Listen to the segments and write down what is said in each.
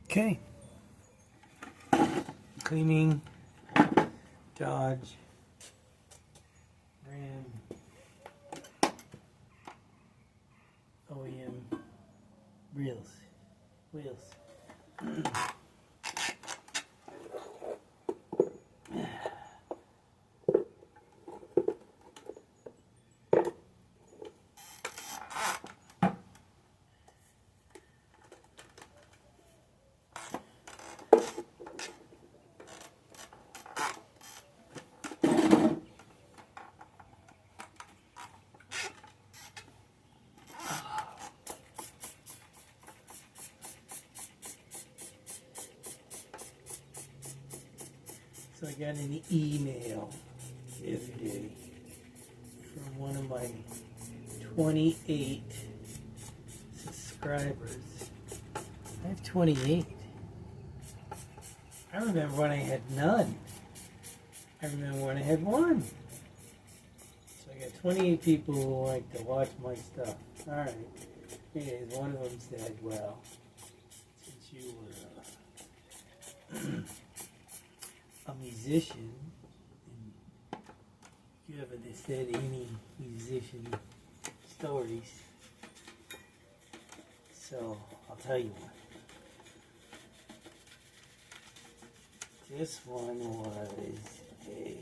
Okay. Cleaning Dodge Ram OEM wheels. So I got an email the other day from one of my 28 subscribers. I have 28. I remember when I had none. I remember when I had one. So I got 28 people who like to watch my stuff. Alright. Anyways, one of them said, well, since you were a musician, and you haven't said any musician stories, so I'll tell you one. This one was a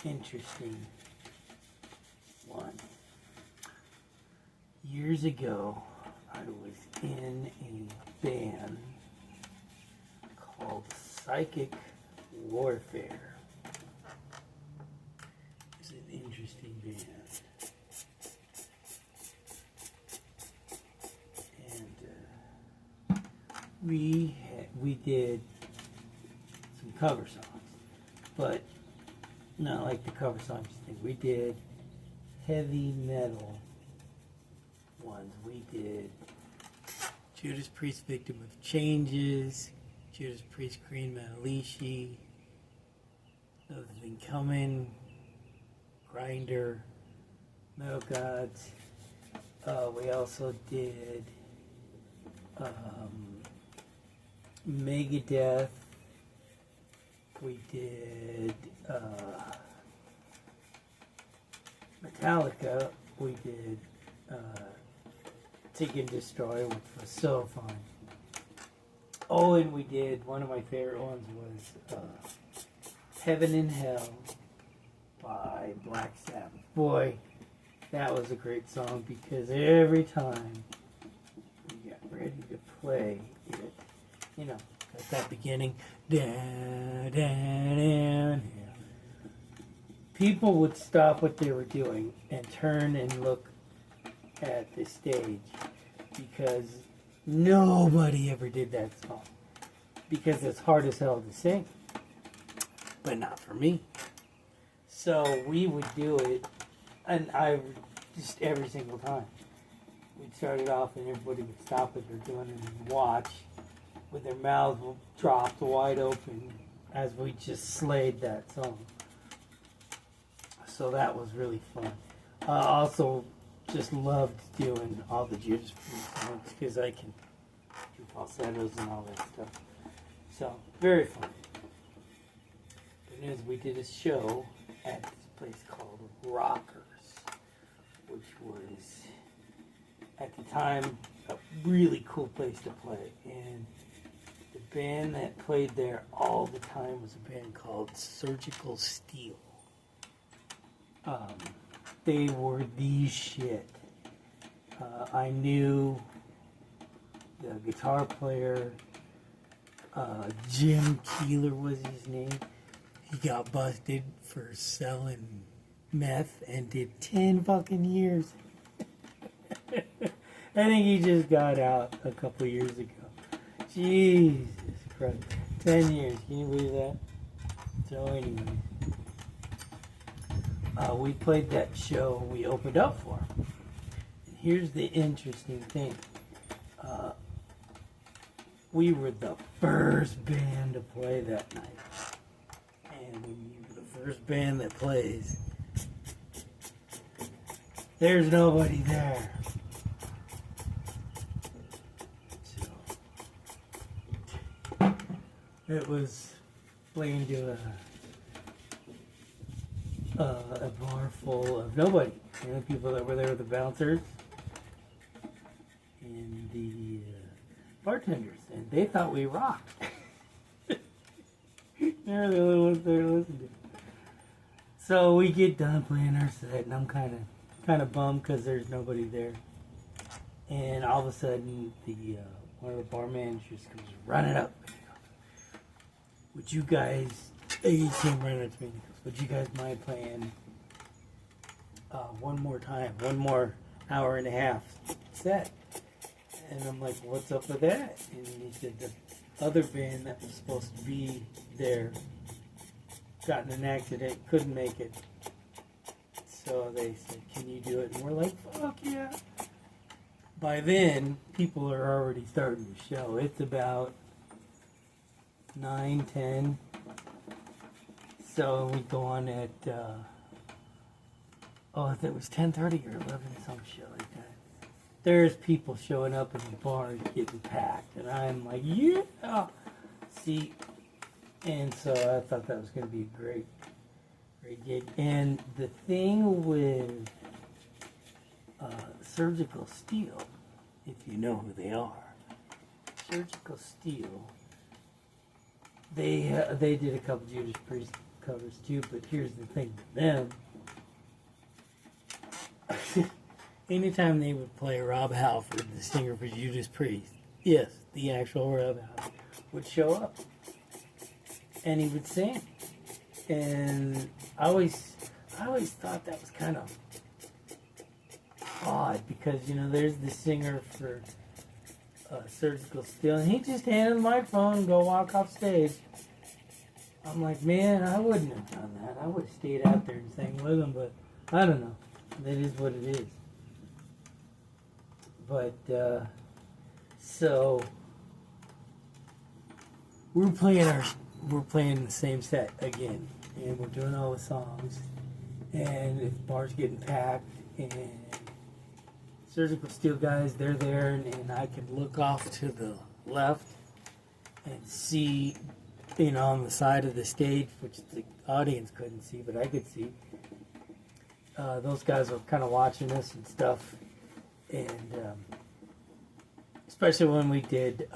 interesting one. Years ago, I was in a band called Psychic Warfare. It's an interesting band. And we did some cover songs, but not like the cover songs you think. We did heavy metal ones. We did Judas Priest, Victim of Changes, Judas Priest, Green Manalishi, Another Thing Coming, Grinder, Metal Gods. We also did Megadeth. We did Metallica. We did Take and Destroy, which was so fun. Oh, and we did, one of my favorite ones was Heaven and Hell by Black Sabbath. Boy, that was a great song, because every time we got ready to play it, you know, at that beginning, people would stop what they were doing and turn and look at the stage, because nobody ever did that song, because it's hard as hell to sing, but not for me. So we would do it, and I just every single time we'd start it off, and everybody would stop what they're doing and watch with their mouths dropped wide open as we just slayed that song. So that was really fun. Also, just loved doing all the Judas Priest songs, because I can do falsettos and all that stuff. So, very fun. Good news, we did a show at this place called Rockers, which was, at the time, a really cool place to play. And the band that played there all the time was a band called Surgical Steel. They were the shit. I knew the guitar player, Jim Keeler was his name. He got busted for selling meth and did 10 fucking years. I think he just got out a couple years ago. Jesus Christ. 10 years. Can you believe that? So anyway. We played that show, we opened up for him. And here's the interesting thing. We were the first band to play that night. And when you're the first band that plays, there's nobody there. So It was playing to a bar full of nobody. You know, people that were there, the bouncers and the bartenders, and they thought we rocked. They're the only ones there listening. So we get done playing our set, and I'm kind of bummed because there's nobody there. And all of a sudden, the one of the bar managers comes running up. Would you guys? He came running up to me and he goes, "Would you guys mind playing one more time, one more hour and a half set?" And I'm like, "What's up with that?" And he said the other band that was supposed to be there got in an accident, couldn't make it. So they said, "Can you do it?" And we're like, "Fuck yeah." By then, people are already starting to show. It's about 9, 10. So we go on at, if it was 10:30 or 11, some shit like that. There's people showing up in the bar getting packed. And I'm like, yeah! See, and so I thought that was going to be a great gig. And the thing with Surgical Steel, if you know who they are, Surgical Steel, they did a couple Judas Priest covers too, but here's the thing with them. Anytime they would play Rob Halford, the singer for Judas Priest, yes, the actual Rob Halford, would show up. And he would sing. And I always thought that was kind of odd because, you know, there's the singer for Surgical Steel, and he just handed the microphone and go walk off stage. I'm like, man, I wouldn't have done that. I would have stayed out there and sang with him, but I don't know. That is what it is. But, so, we're playing the same set again, and we're doing all the songs, and the bar's getting packed, and Surgical Steel guys, they're there, and I can look off to the left and see, you know, on the side of the stage, which the audience couldn't see, but I could see. Those guys were kind of watching us and stuff, and especially when we did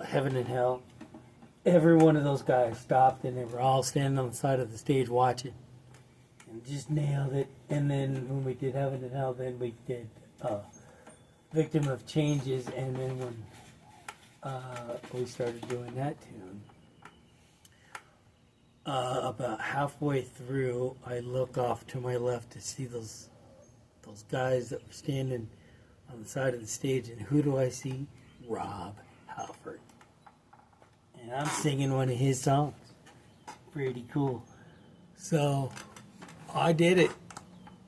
Heaven and Hell, every one of those guys stopped, and they were all standing on the side of the stage watching. Just nailed it. And then when we did Heaven and Hell, then we did Victim of Changes, and then when we started doing that tune, about halfway through, I look off to my left to see those guys that were standing on the side of the stage, and who do I see? Rob Halford. And I'm singing one of his songs. Pretty cool. So I did it.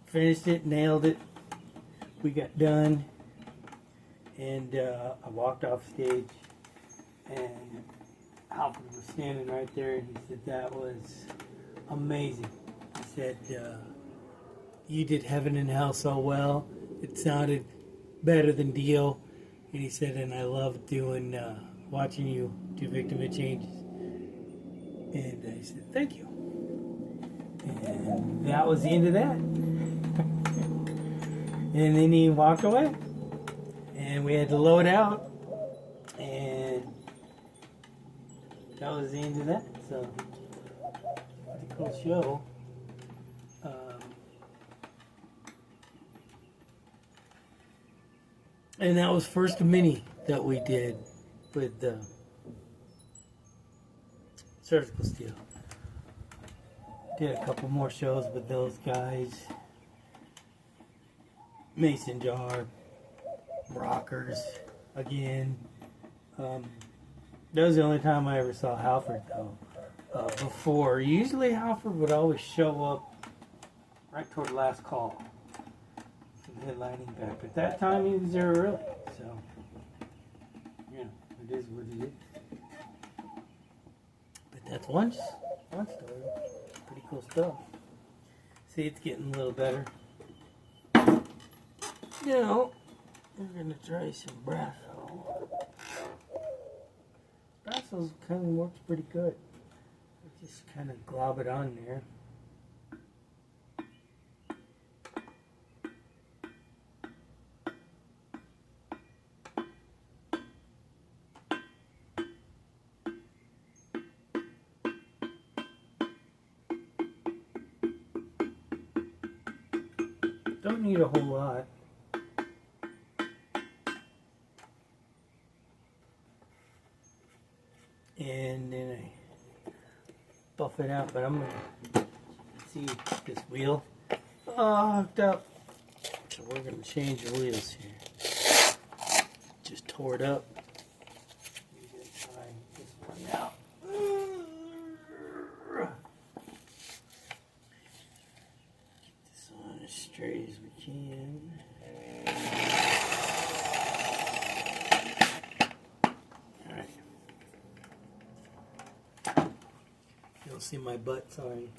Finished it, nailed it. We got done. And I walked off stage. And Alfred was standing right there. And he said, that was amazing. He said, you did Heaven and Hell so well. It sounded better than Dio. And he said, and I love doing, watching you do Victim of Changes. And I said, thank you. And that was the end of that. And then he walked away. And we had to load out. And that was the end of that. So, pretty cool show. And that was first mini that we did with Surgical Steel. Did a couple more shows with those guys. Mason Jar, Rockers, again. That was the only time I ever saw Halford, though. Before, usually Halford would always show up right toward last call. Headlining back. But that time he was there early. So, yeah, it is what it is. But that's one story. Pretty cool stuff. See, it's getting a little better. Now, we're going to try some brasso. Brasso also kind of works pretty good. I just kind of glob it on there. Don't need a whole lot. And then I buff it out, but I'm gonna see this wheel hooked up. So we're gonna change the wheels here. Just tore it up. We're gonna try this one out. Get this on as straight as we can. You'll see my butt, sorry.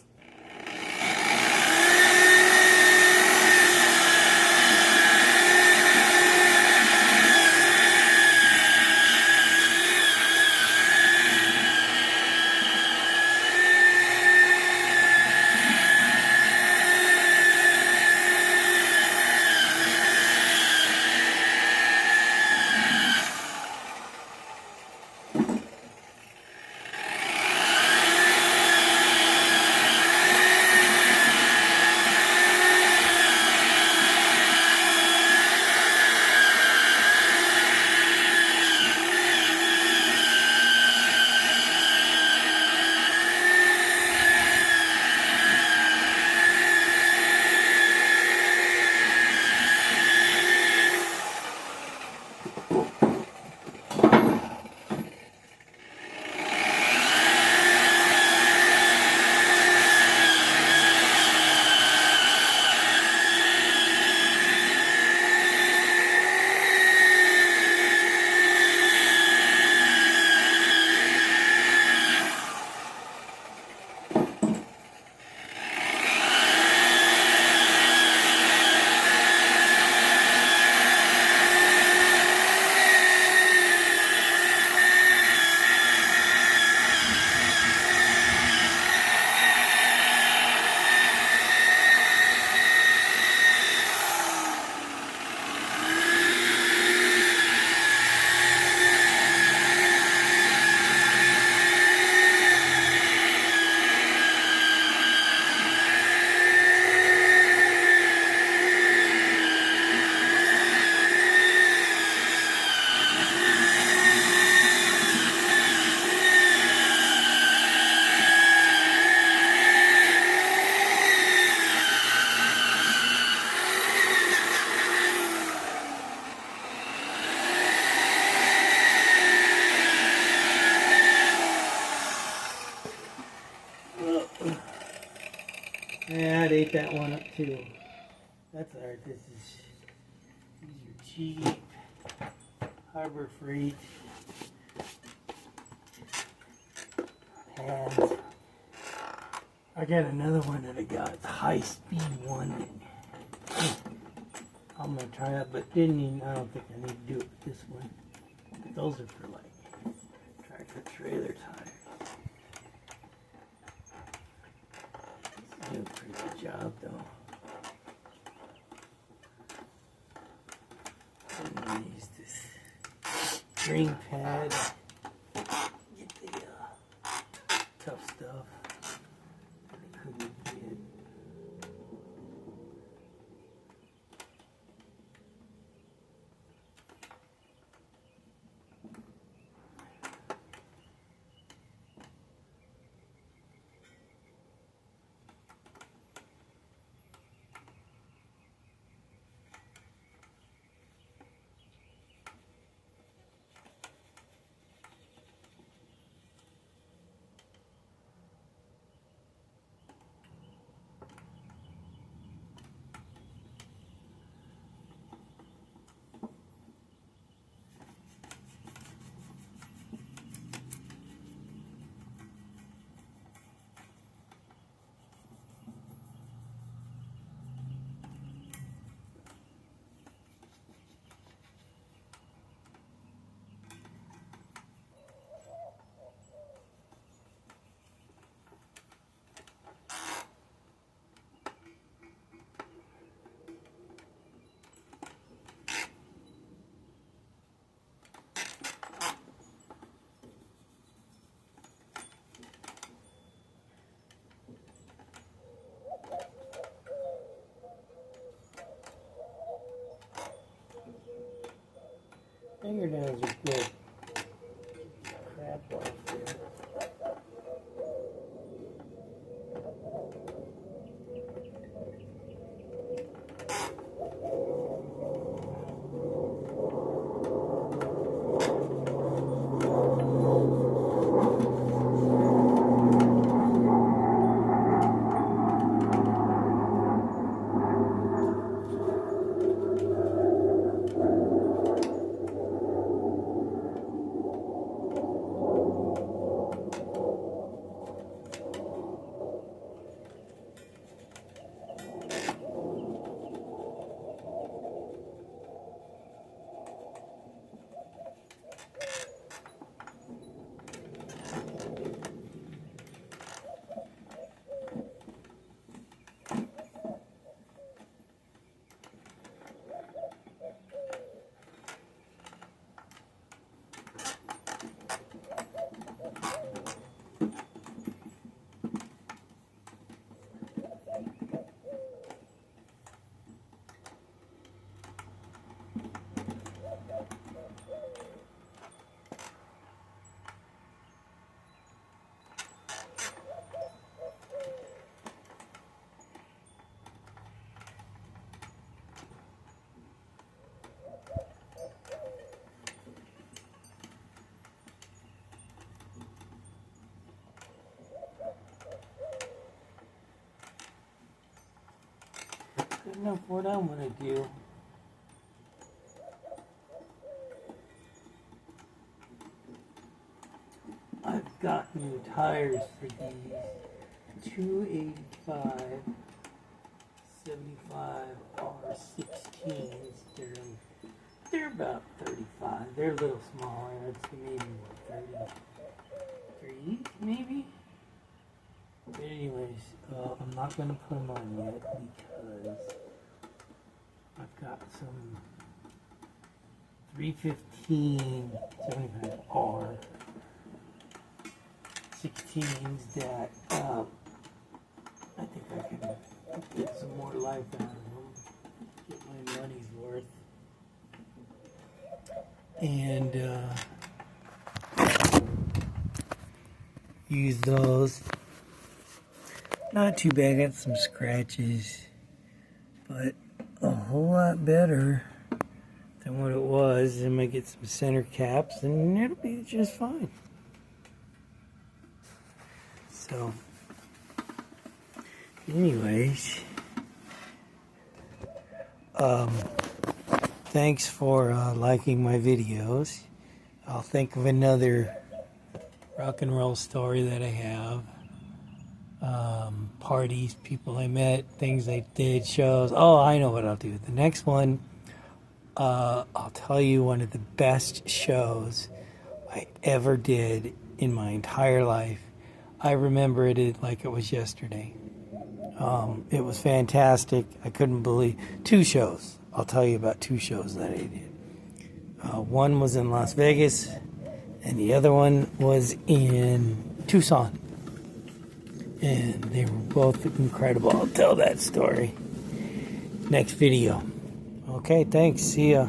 Yeah, I'd ate that one up too. That's alright. These are cheap. Harbor Freight. And I got another one that I got. It's a high-speed one. I'm gonna try that, but I don't think I need to do it with this one. Those are for like tractor trailer tires. Do a pretty good job though. I'm gonna use this green pad. Get the tough stuff that I couldn't get. Fingernails are good. Crap off there. Good enough for what I'm gonna do. I've got new tires for these 285 75 R16s. They're about 35. They're a little smaller. I'd say maybe 33, maybe. But anyways, I'm not going to put them on yet because I've got some 315 75R 16s that I think I can get some more life out of them, get my money's worth, and use those. Not too bad, got some scratches, but a whole lot better than what it was. I'm going to get some center caps and it'll be just fine. So, anyways, thanks for liking my videos. I'll think of another rock and roll story that I have. Parties, people I met, things I did, shows. Oh, I know what I'll do. The next one, I'll tell you one of the best shows I ever did in my entire life. I remember it like it was yesterday. It was fantastic. I couldn't believe. 2 shows. I'll tell you about 2 shows that I did. One was in Las Vegas, and the other one was in Tucson. And they were both incredible. I'll tell that story next video. Okay, thanks. See ya.